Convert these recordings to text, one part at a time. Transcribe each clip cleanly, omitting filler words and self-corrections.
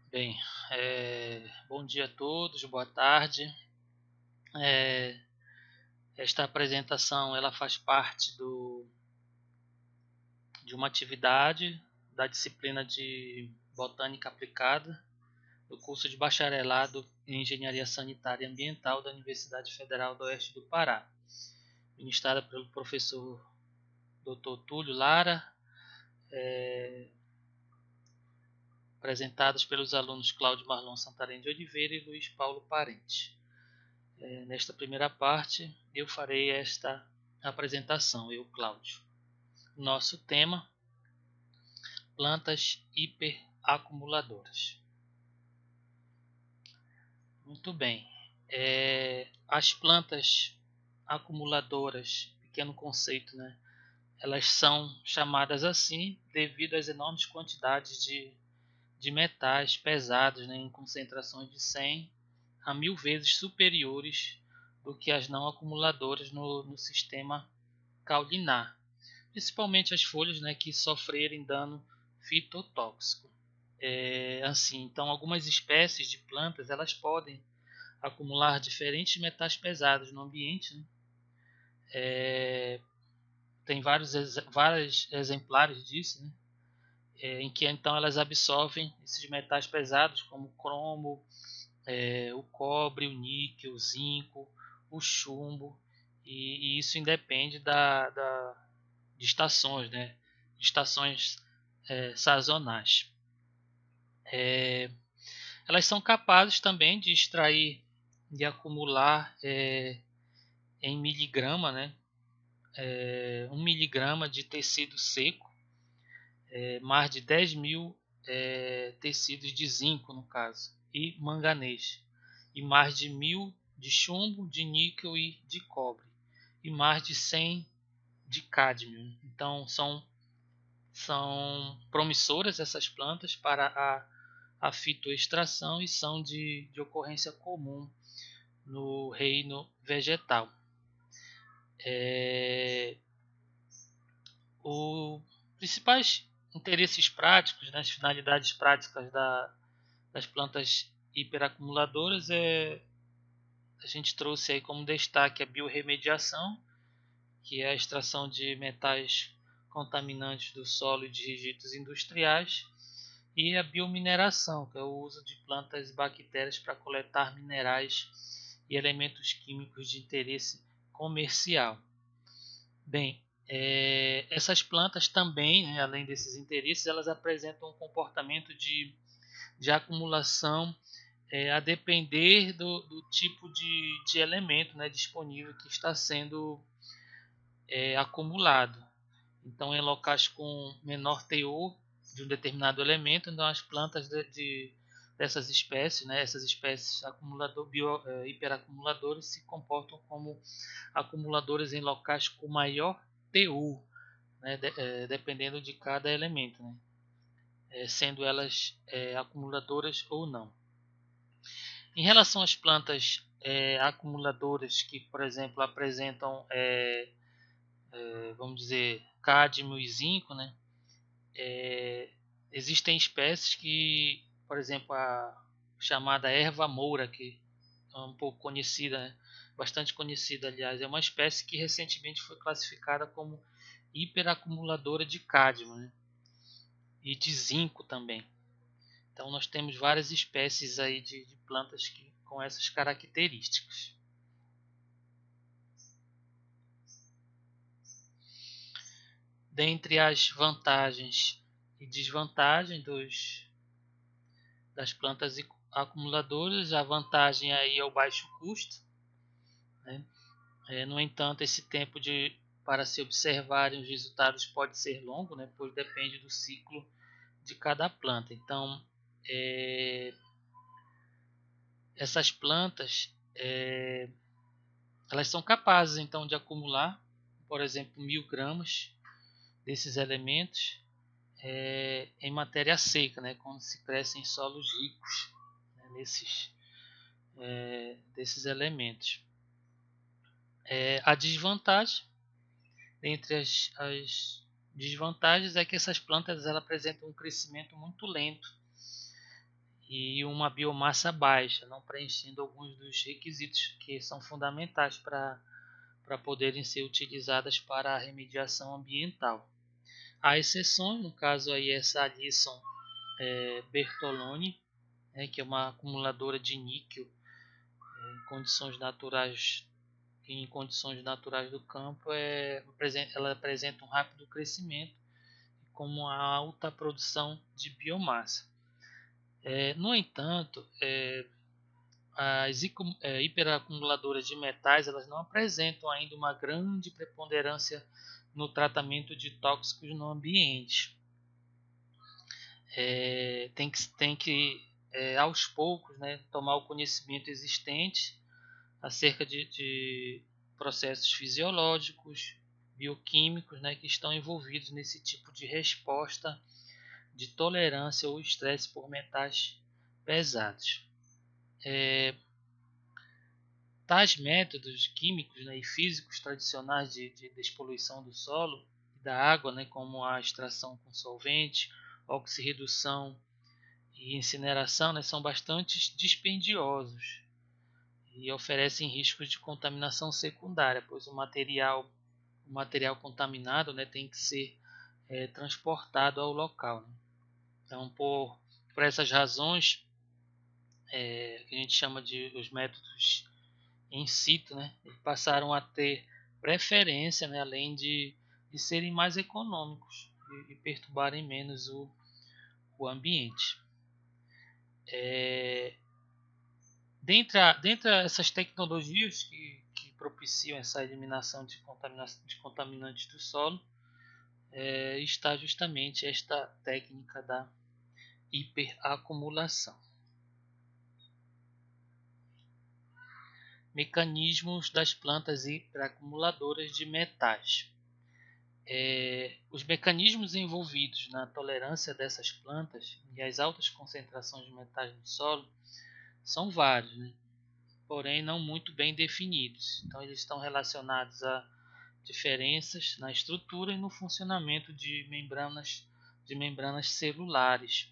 Bem, bom dia a todos, boa tarde. É, Esta apresentação ela faz parte de uma atividade da disciplina de Botânica Aplicada do curso de Bacharelado em Engenharia Sanitária e Ambiental da Universidade Federal do Oeste do Pará, ministrada pelo professor Dr. Túlio Lara, apresentadas pelos alunos Cláudio Marlon Santarém de Oliveira e Luiz Paulo Parente. Nesta primeira parte, eu farei esta apresentação, eu, Cláudio. Nosso tema: plantas hiperacumuladoras. Muito bem. As plantas acumuladoras, pequeno conceito, né? Elas são chamadas assim devido às enormes quantidades de metais pesados, né, em concentrações de 100 a 1000 vezes superiores do que as não acumuladoras no sistema caulinar, principalmente as folhas, né, que sofrerem dano fitotóxico. Então, algumas espécies de plantas elas podem acumular diferentes metais pesados no ambiente, né? Tem vários exemplares disso, né? Em que então elas absorvem esses metais pesados como o cromo, o cobre, o níquel, o zinco, o chumbo, e isso independe de estações, né? Estações sazonais. Elas são capazes também de extrair, de acumular em miligrama, né? 1 miligrama de tecido seco, mais de 10 mil tecidos de zinco, no caso, e manganês, e mais de 1000 de chumbo, de níquel e de cobre, e mais de 100 de cádmio. Então, são promissoras essas plantas para a fitoextração e são de ocorrência comum no reino vegetal. Os principais interesses práticos, né, as finalidades práticas das plantas hiperacumuladoras a gente trouxe aí como destaque a biorremediação, que é a extração de metais contaminantes do solo e de resíduos industriais, e a biomineração, que é o uso de plantas e bactérias para coletar minerais e elementos químicos de interesse comercial. Bem, essas plantas também, né, além desses interesses, elas apresentam um comportamento de acumulação a depender do tipo de elemento, né, disponível que está sendo acumulado. Então, em locais com menor teor de um determinado elemento, então as plantas dessas espécies, né, essas espécies hiperacumuladoras se comportam como acumuladores em locais com maior teor, né, dependendo de cada elemento, né, sendo elas acumuladoras ou não. Em relação às plantas acumuladoras que, por exemplo, apresentam, vamos dizer, cádmio e zinco, né, existem espécies que, por exemplo, a chamada erva moura, que é um pouco conhecida, né, bastante conhecida, aliás, é uma espécie que recentemente foi classificada como hiperacumuladora de cádmio, né, e de zinco também. Então nós temos várias espécies aí de plantas com essas características. Dentre as vantagens e desvantagens das plantas acumuladoras, a vantagem aí é o baixo custo, né? No entanto, esse tempo para se observarem os resultados pode ser longo, né? Pois depende do ciclo de cada planta. Então, essas plantas elas são capazes então de acumular, por exemplo, 1000 gramas desses elementos em matéria seca, né, quando se cresce em solos ricos, né, desses elementos. A desvantagem, entre as desvantagens, é que essas plantas elas apresentam um crescimento muito lento e uma biomassa baixa, não preenchendo alguns dos requisitos que são fundamentais para poderem ser utilizadas para a remediação ambiental. Há exceções, no caso aí essa Alisson Bertoloni, que é uma acumuladora de níquel em condições naturais do campo, ela apresenta um rápido crescimento como uma alta produção de biomassa. No entanto, as hiperacumuladoras de metais elas não apresentam ainda uma grande preponderância no tratamento de tóxicos no ambiente. Tem que aos poucos, né, tomar o conhecimento existente acerca de processos fisiológicos, bioquímicos, né, que estão envolvidos nesse tipo de resposta de tolerância ou estresse por metais pesados. Tais métodos químicos, né, e físicos tradicionais de despoluição do solo e da água, né, como a extração com solvente, oxirredução e incineração, né, são bastante dispendiosos e oferecem riscos de contaminação secundária, pois o material contaminado, né, tem que ser transportado ao local. Né? Então, por essas razões, que a gente chama de os métodos in situ, né, passaram a ter preferência, né, além de serem mais econômicos e perturbarem menos o ambiente. Dentre essas tecnologias que propiciam essa eliminação de contaminantes do solo, está justamente esta técnica da hiperacumulação. Mecanismos das plantas hiperacumuladoras de metais. Os mecanismos envolvidos na tolerância dessas plantas e as altas concentrações de metais no solo são vários, né? Porém não muito bem definidos. Então eles estão relacionados a diferenças na estrutura e no funcionamento de membranas celulares.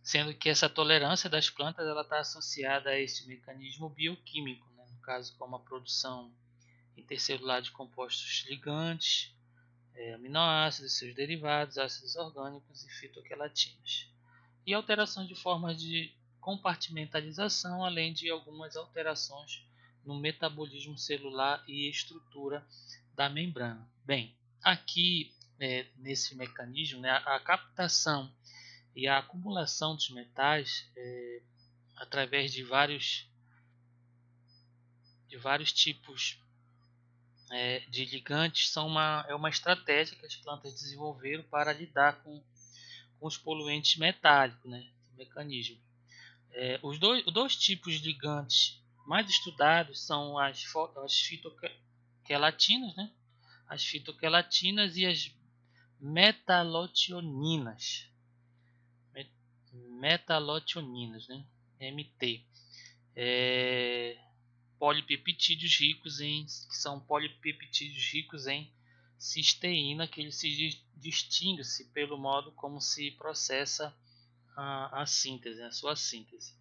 Sendo que essa tolerância das plantas está associada a esse mecanismo bioquímico, né? No caso como a produção intercelular de compostos ligantes, aminoácidos, seus derivados, ácidos orgânicos e fitoquelatinas. E alterações de formas de compartimentalização, além de algumas alterações no metabolismo celular e estrutura da membrana. Bem, aqui nesse mecanismo, né, a captação e a acumulação dos metais através de vários tipos de ligantes é uma estratégia que as plantas desenvolveram para lidar com os poluentes metálicos, né? Mecanismo. Os dois tipos de ligantes mais estudados são as fitoquelatinas, né? As fitoquelatinas e as metalotioninas. Metalotioninas, né? MT. Polipeptídeos ricos que são polipeptídeos ricos em cisteína, que ele se distingue-se pelo modo como se processa a síntese, a sua síntese.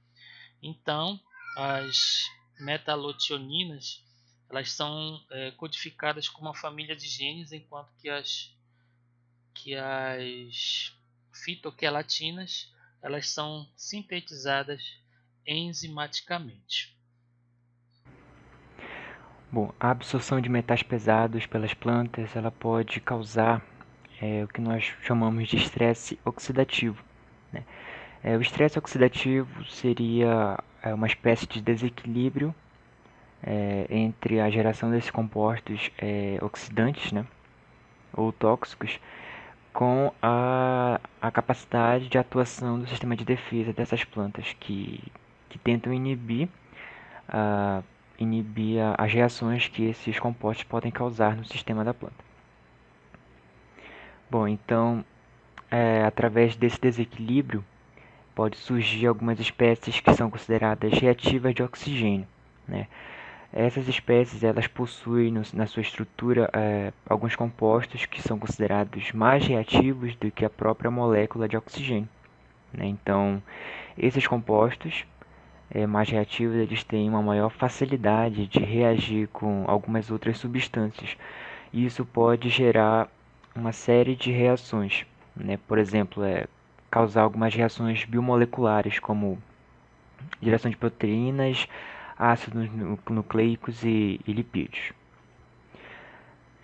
Então, as metalotioninas elas são codificadas como uma família de genes, enquanto que as fitoquelatinas elas são sintetizadas enzimaticamente. Bom, a absorção de metais pesados pelas plantas ela pode causar o que nós chamamos de estresse oxidativo. Né? O estresse oxidativo seria uma espécie de desequilíbrio entre a geração desses compostos oxidantes, né, ou tóxicos, com a capacidade de atuação do sistema de defesa dessas plantas que tentam inibir as reações que esses compostos podem causar no sistema da planta. Bom, então, através desse desequilíbrio, pode surgir algumas espécies que são consideradas reativas de oxigênio, né? Essas espécies elas possuem na sua estrutura alguns compostos que são considerados mais reativos do que a própria molécula de oxigênio, né? Então, esses compostos mais reativos eles têm uma maior facilidade de reagir com algumas outras substâncias. E isso pode gerar uma série de reações, né? Por exemplo, causar algumas reações biomoleculares, como geração de proteínas, ácidos nucleicos e lipídios.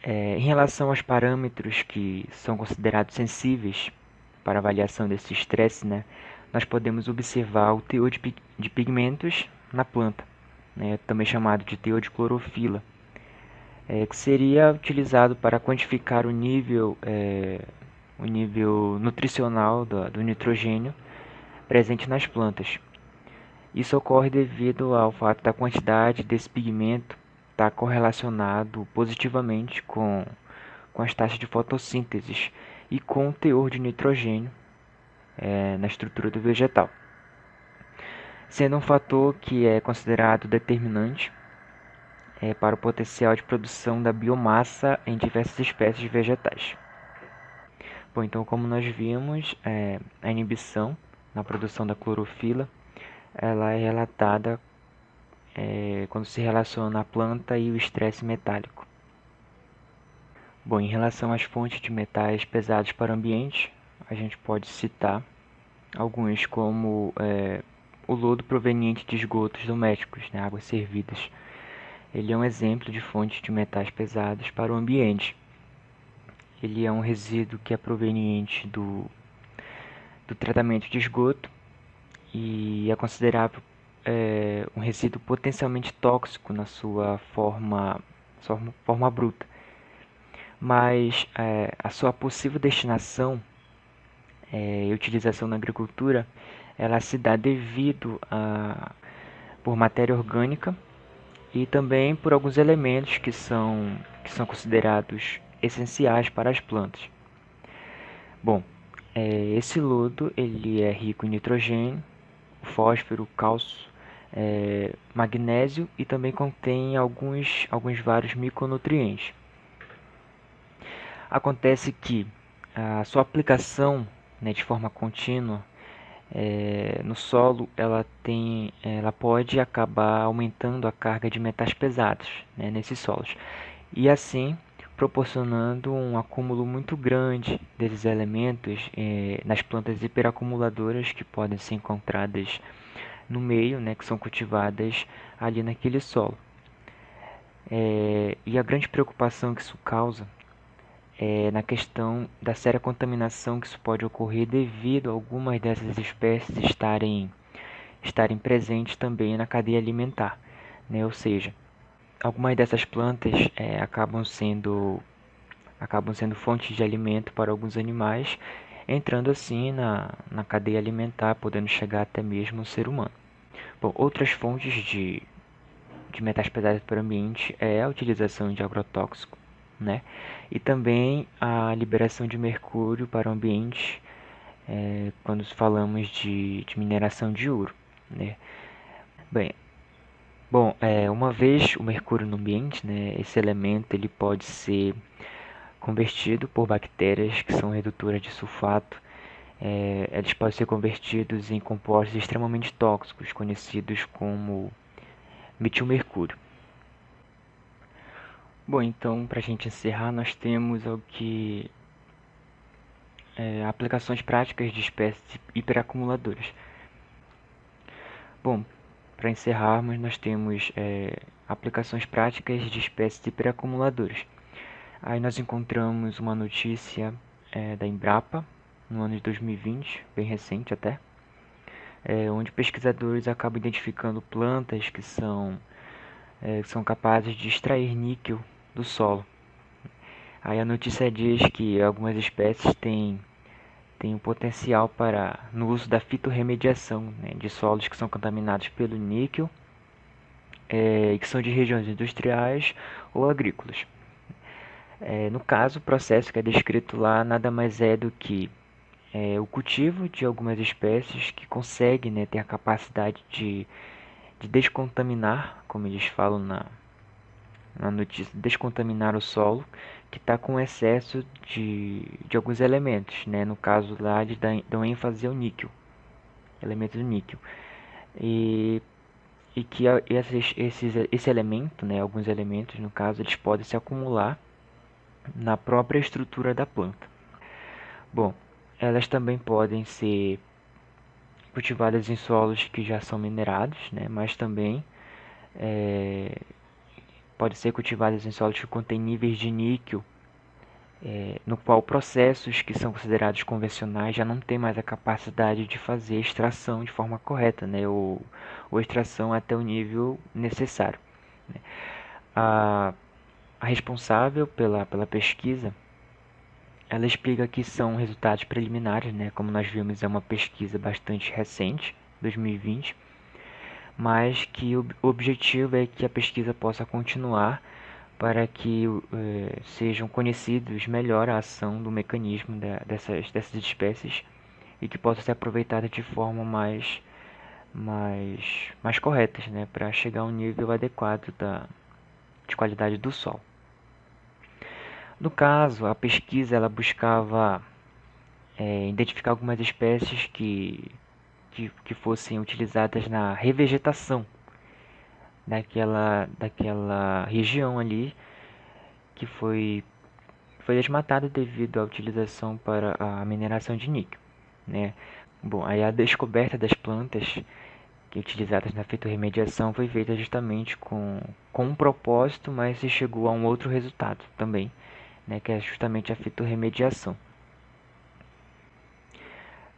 Em relação aos parâmetros que são considerados sensíveis para avaliação desse estresse, né, nós podemos observar o teor de pigmentos na planta, né, também chamado de teor de clorofila, que seria utilizado para quantificar o nível nutricional do nitrogênio presente nas plantas. Isso ocorre devido ao fato da quantidade desse pigmento estar correlacionado positivamente com as taxas de fotossíntese e com o teor de nitrogênio na estrutura do vegetal, sendo um fator que é considerado determinante para o potencial de produção da biomassa em diversas espécies vegetais. Bom, então como nós vimos, a inibição na produção da clorofila ela é relatada quando se relaciona a planta e o estresse metálico. Bom, em relação às fontes de metais pesados para o ambiente, a gente pode citar alguns como o lodo proveniente de esgotos domésticos, né, águas servidas. Ele é um exemplo de fonte de metais pesados para o ambiente. Ele é um resíduo que é proveniente do tratamento de esgoto e é considerado um resíduo potencialmente tóxico na sua forma bruta. Mas a sua possível destinação e utilização na agricultura ela se dá devido por matéria orgânica e também por alguns elementos que são considerados essenciais para as plantas. Bom, esse lodo ele é rico em nitrogênio, fósforo, cálcio, magnésio e também contém alguns vários micronutrientes. Acontece que a sua aplicação, né, de forma contínua no solo, ela pode acabar aumentando a carga de metais pesados, né, nesses solos e assim proporcionando um acúmulo muito grande desses elementos nas plantas hiperacumuladoras que podem ser encontradas no meio, né, que são cultivadas ali naquele solo. E a grande preocupação que isso causa na questão da séria contaminação que isso pode ocorrer devido a algumas dessas espécies estarem presentes também na cadeia alimentar, né? Ou seja, algumas dessas plantas acabam sendo fontes de alimento para alguns animais, entrando assim na cadeia alimentar, podendo chegar até mesmo o ser humano. Bom, outras fontes de metais pesados para o ambiente é a utilização de agrotóxico, né? E também a liberação de mercúrio para o ambiente quando falamos de mineração de ouro, né? Bem, uma vez o mercúrio no ambiente, né, esse elemento ele pode ser convertido por bactérias que são redutoras de sulfato. Eles podem ser convertidos em compostos extremamente tóxicos, conhecidos como metilmercúrio. Bom, então, para a gente encerrar, nós temos aplicações práticas de espécies hiperacumuladoras. Bom, para encerrarmos, nós temos aplicações práticas de espécies hiperacumuladoras. Aí nós encontramos uma notícia da Embrapa, no ano de 2020, bem recente até, onde pesquisadores acabam identificando plantas que são capazes de extrair níquel do solo. Aí a notícia diz que algumas espécies têm um potencial no uso da fitorremediação, né, de solos que são contaminados pelo níquel e que são de regiões industriais ou agrícolas. No caso, o processo que é descrito lá nada mais é do que o cultivo de algumas espécies que conseguem, né, ter a capacidade de de descontaminar, como eles falam na notícia, descontaminar o solo que está com excesso de alguns elementos, né? No caso lá eles dão ênfase ao níquel, elemento do níquel. E que esse elemento, né, alguns elementos no caso, eles podem se acumular na própria estrutura da planta. Bom, elas também podem ser cultivadas em solos que já são minerados, né, mas também podem ser cultivadas em solos que contêm níveis de níquel, no qual processos que são considerados convencionais já não têm mais a capacidade de fazer extração de forma correta, né, ou extração até o nível necessário. Né. A responsável pela pesquisa, ela explica que são resultados preliminares, né? Como nós vimos, é uma pesquisa bastante recente, 2020, mas que o objetivo é que a pesquisa possa continuar para que sejam conhecidos melhor a ação do mecanismo dessas espécies e que possa ser aproveitada de forma mais corretas, né? Para chegar a um nível adequado de qualidade do solo. No caso, a pesquisa ela buscava identificar algumas espécies que fossem utilizadas na revegetação daquela região ali que foi desmatada devido à utilização para a mineração de níquel, né? Bom, aí a descoberta das plantas que utilizadas na fitorremediação foi feita justamente com um propósito, mas se chegou a um outro resultado também, né, que é justamente a fitorremediação.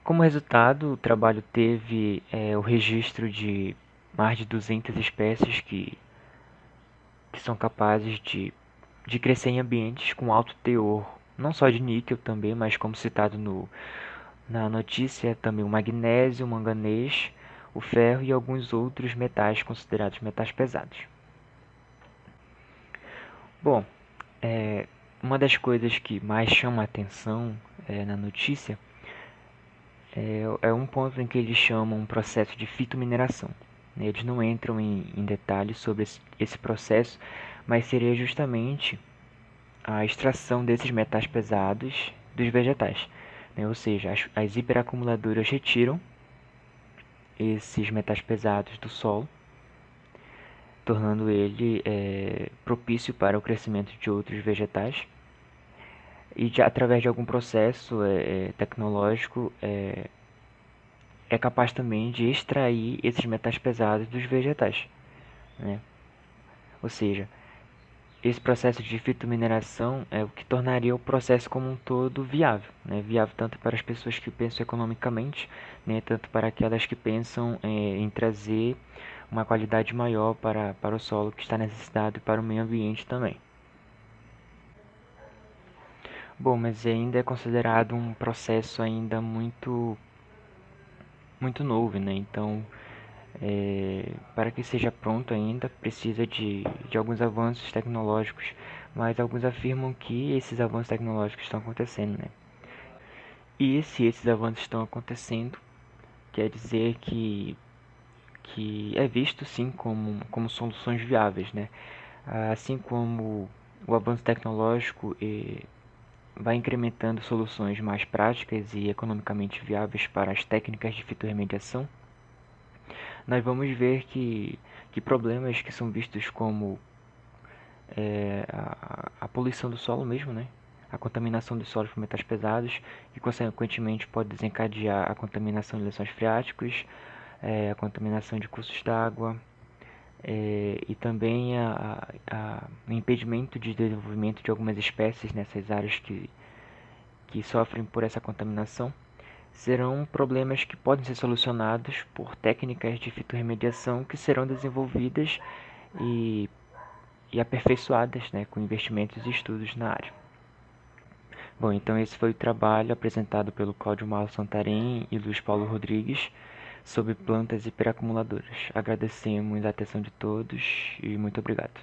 Como resultado, o trabalho teve o registro de mais de 200 espécies que são capazes de crescer em ambientes com alto teor, não só de níquel também, mas como citado na notícia, também o magnésio, o manganês, o ferro e alguns outros metais considerados metais pesados. Bom, uma das coisas que mais chama a atenção na notícia é um ponto em que eles chamam um processo de fitomineração. Eles não entram em detalhes sobre esse processo, mas seria justamente a extração desses metais pesados dos vegetais. Ou seja, as hiperacumuladoras retiram esses metais pesados do solo, tornando ele propício para o crescimento de outros vegetais. E através de algum processo tecnológico é capaz também de extrair esses metais pesados dos vegetais, né? Ou seja, esse processo de fitomineração é o que tornaria o processo como um todo viável, né? Viável tanto para as pessoas que pensam economicamente, né? Tanto para aquelas que pensam em trazer uma qualidade maior para o solo que está necessitado e para o meio ambiente também. Bom, mas ainda é considerado um processo ainda muito novo, né? Então, para que seja pronto ainda, precisa de alguns avanços tecnológicos, mas alguns afirmam que esses avanços tecnológicos estão acontecendo, né? E se esses avanços estão acontecendo, quer dizer que é visto sim como soluções viáveis, né? Assim como o avanço tecnológico vai incrementando soluções mais práticas e economicamente viáveis para as técnicas de fitorremediação, nós vamos ver que problemas que são vistos como a poluição do solo mesmo, né? A contaminação dos solos por metais pesados, que consequentemente pode desencadear a contaminação de lençóis freáticos, a contaminação de cursos d'água, e também o impedimento de desenvolvimento de algumas espécies nessas áreas que sofrem por essa contaminação, serão problemas que podem ser solucionados por técnicas de fitorremediação que serão desenvolvidas e aperfeiçoadas, né, com investimentos e estudos na área. Bom, então esse foi o trabalho apresentado pelo Cláudio Malo Santarém e Luiz Paulo Rodrigues sobre plantas hiperacumuladoras. Agradecemos a atenção de todos e muito obrigado.